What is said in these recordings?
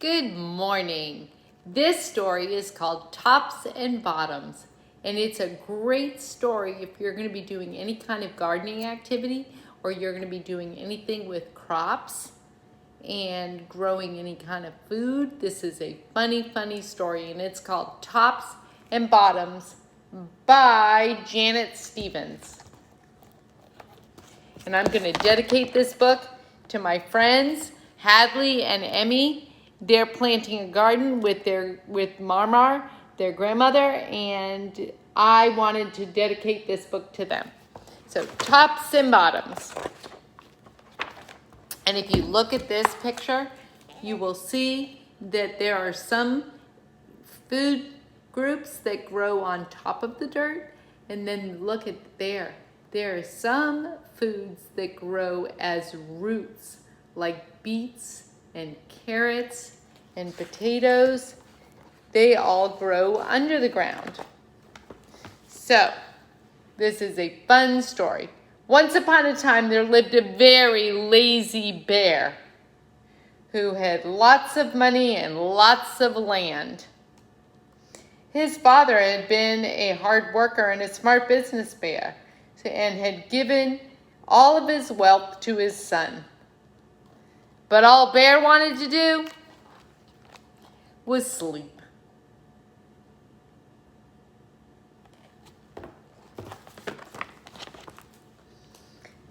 Good morning. This story is called Tops and Bottoms, and it's a great story if you're going to be doing any kind of gardening activity or you're going to be doing anything with crops and growing any kind of food. This is a funny story, and it's called Tops and Bottoms by Janet Stevens. And I'm going to dedicate this book to my friends Hadley and Emmy. They're planting a garden with Marmar, their grandmother, and I wanted to dedicate this book to them. So, Tops and Bottoms. And if you look at this picture, you will see that there are some food groups that grow on top of the dirt, and then look at there. There are some foods that grow as roots, like beets and carrots and potatoes. They all grow under the ground. So, this is a fun story. Once upon a time, there lived a very lazy bear who had lots of money and lots of land. His father had been a hard worker and a smart businessman and had given all of his wealth to his son. But all Bear wanted to do was sleep.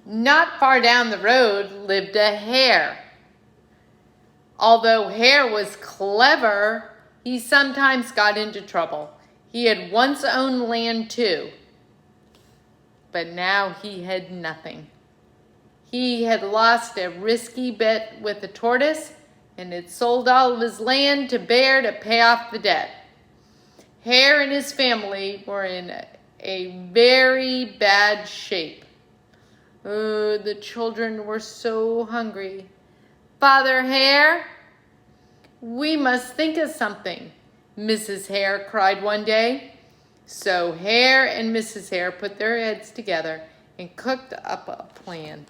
Not far down the road lived a hare. Although Hare was clever, he sometimes got into trouble. He had once owned land too, but now he had nothing. He had lost a risky bet with the tortoise and had sold all of his land to Bear to pay off the debt. Hare and his family were in a very bad shape. Oh, the children were so hungry. "Father Hare, we must think of something," Mrs. Hare cried one day. So Hare and Mrs. Hare put their heads together and cooked up a plan.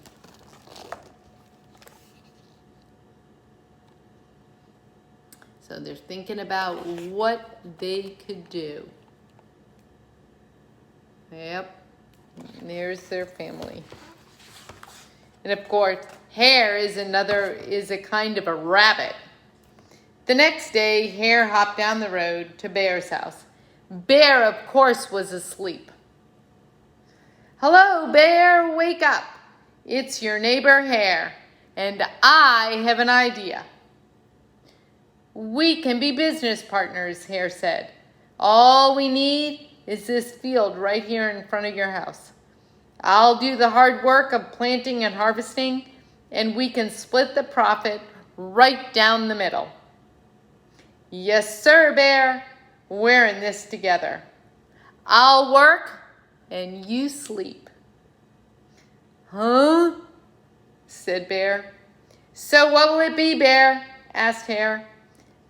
So they're thinking about what they could do. Yep, there's their family. And of course, Hare is a kind of a rabbit. The next day, Hare hopped down the road to Bear's house. Bear, of course, was asleep. "Hello, Bear, wake up. It's your neighbor Hare, and I have an idea." "We can be business partners," Hare said. "All we need is this field right here in front of your house. I'll do the hard work of planting and harvesting, and we can split the profit right down the middle." "Yes, sir, Bear. We're in this together. I'll work and you sleep." "Huh?" said Bear. "So what will it be, Bear?" asked Hare.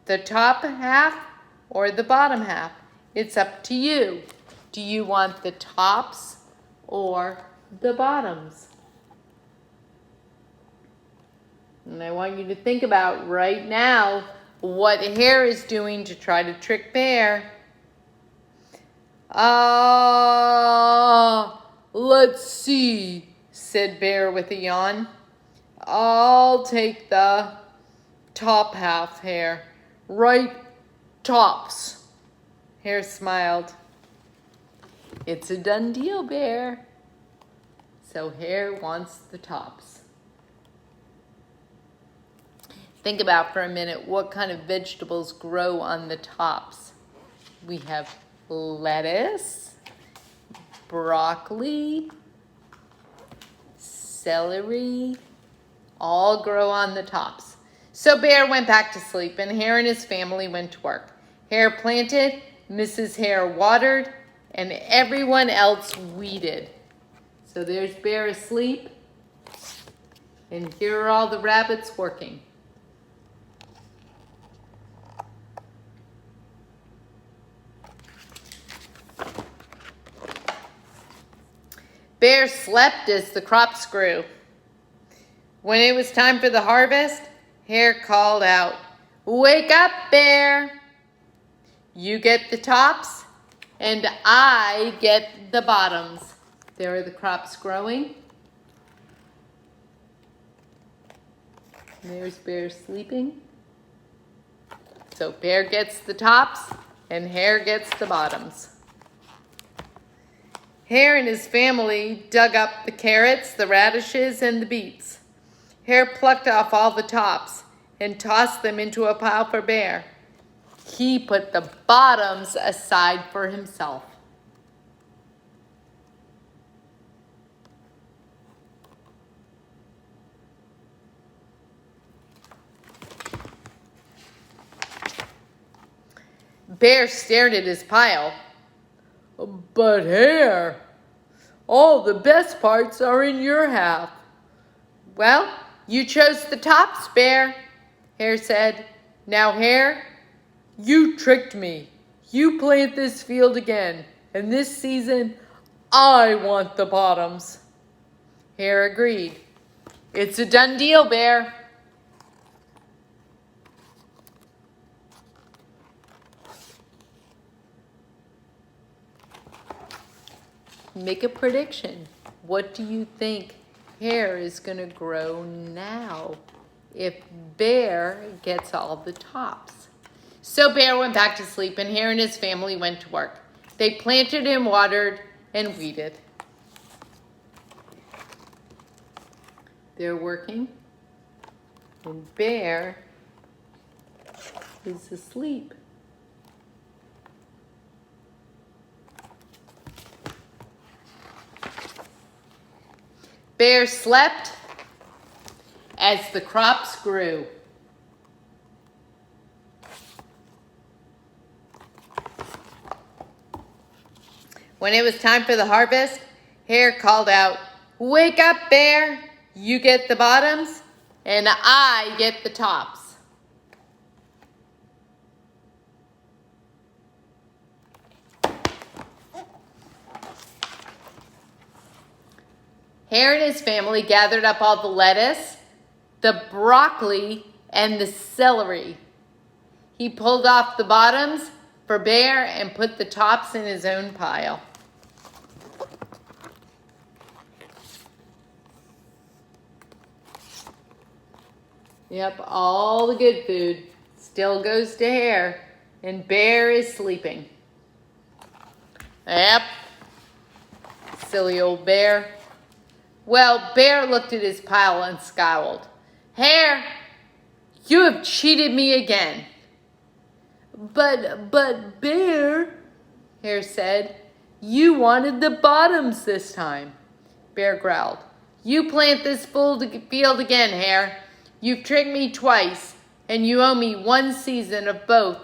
"The top half or the bottom half? It's up to you. Do you want the tops or the bottoms?" And I want you to think about right now what Hare is doing to try to trick Bear. Let's see," said Bear with a yawn. "I'll take the top half, Hare. Right tops." Hare smiled. "It's a done deal, Bear." So Hare wants the tops. Think about for a minute what kind of vegetables grow on the tops. We have lettuce, broccoli, celery, all grow on the tops. So Bear went back to sleep, and Hare and his family went to work. Hare planted, Mrs. Hare watered, and everyone else weeded. So there's Bear asleep, and here are all the rabbits working. Bear slept as the crops grew. When it was time for the harvest, Hare called out, Wake up, Bear. You get the tops, and I get the bottoms. There are the crops growing. There's Bear sleeping. So Bear gets the tops, and Hare gets the bottoms. Hare and his family dug up the carrots, the radishes, and the beets. Hare plucked off all the tops and tossed them into a pile for Bear. He put the bottoms aside for himself. Bear stared at his pile. But Hare, all the best parts are in your half. Well, you chose the tops, Bear, Hare said. Now, Hare, you tricked me. You plant this field again, and this season, I want the bottoms. Hare agreed. It's a done deal, Bear. Make a prediction. What do you think Hare is going to grow now if Bear gets all the tops? So Bear went back to sleep, and Hare and his family went to work. They planted and watered and weeded. They're working, and Bear is asleep. Bear slept as the crops grew. When it was time for the harvest, Hare called out, "Wake up, Bear! You get the bottoms, and I get the tops." Hare and his family gathered up all the lettuce, the broccoli, and the celery. He pulled off the bottoms for Bear and put the tops in his own pile. Yep, all the good food still goes to Hare, and Bear is sleeping. Yep, silly old Bear. Well, Bear looked at his pile and scowled. "Hare, you have cheated me again." But Bear, Hare said, "you wanted the bottoms this time." Bear growled. "You plant this field again, Hare. You've tricked me twice, and you owe me one season of both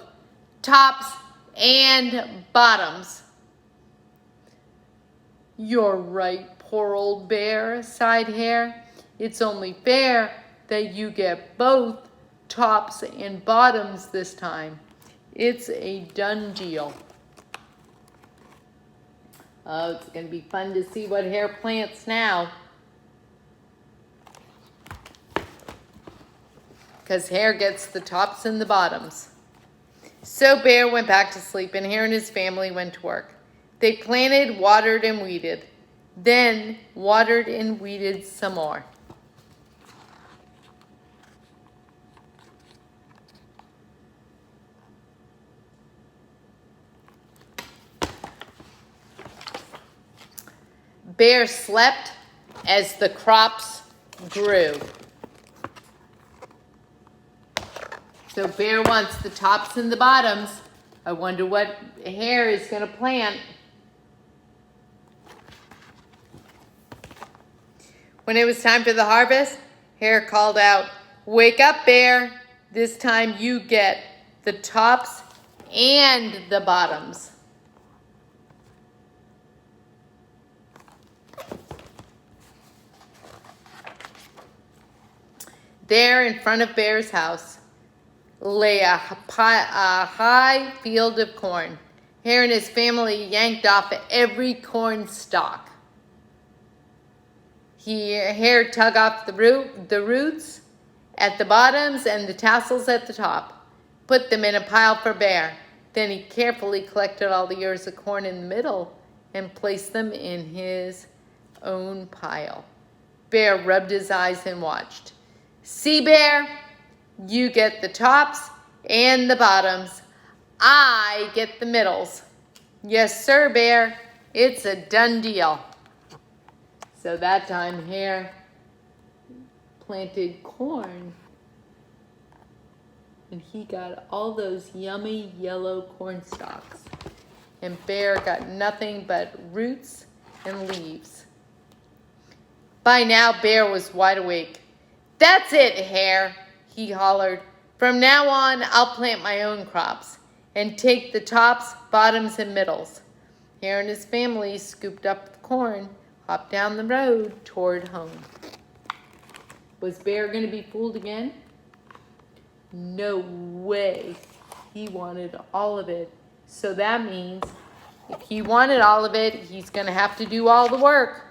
tops and bottoms." "You're right, poor old Bear," sighed Hare. "It's only fair that you get both tops and bottoms this time. It's a done deal." Oh, it's going to be fun to see what Hare plants now. Because Hare gets the tops and the bottoms. So Bear went back to sleep, and Hare and his family went to work. They planted, watered, and weeded. Then watered and weeded some more. Bear slept as the crops grew. So Bear wants the tops and the bottoms. I wonder what Hare is going to plant. When it was time for the harvest, Hare called out, "Wake up, Bear. This time you get the tops and the bottoms." There in front of Bear's house lay a high field of corn. Hare and his family yanked off every corn stalk. Hare tugged off the roots at the bottoms and the tassels at the top. put them in a pile for Bear. Then he carefully collected all the ears of corn in the middle and placed them in his own pile. Bear rubbed his eyes and watched. See, Bear, you get the tops and the bottoms. I get the middles. Yes, sir, Bear. It's a done deal. So that time, Hare planted corn, and he got all those yummy yellow corn stalks. And Bear got nothing but roots and leaves. By now, Bear was wide awake. That's it, Hare, he hollered. From now on, I'll plant my own crops and take the tops, bottoms, and middles. Hare and his family scooped up the corn, hopped down the road toward home. Was Bear going to be fooled again? No way. He wanted all of it. So that means if he wanted all of it, he's going to have to do all the work.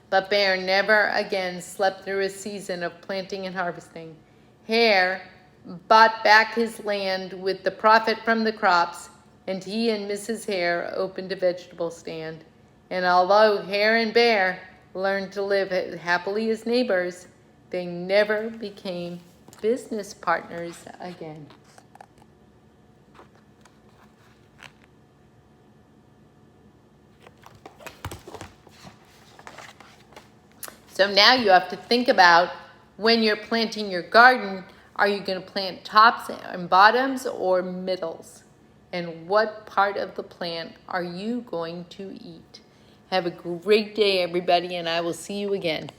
But Bear never again slept through a season of planting and harvesting. Hare bought back his land with the profit from the crops, and he and Mrs. Hare opened a vegetable stand. And although Hare and Bear learned to live happily as neighbors, they never became business partners again. So now you have to think about when you're planting your garden, are you going to plant tops and bottoms or middles? And what part of the plant are you going to eat? Have a great day, everybody, and I will see you again.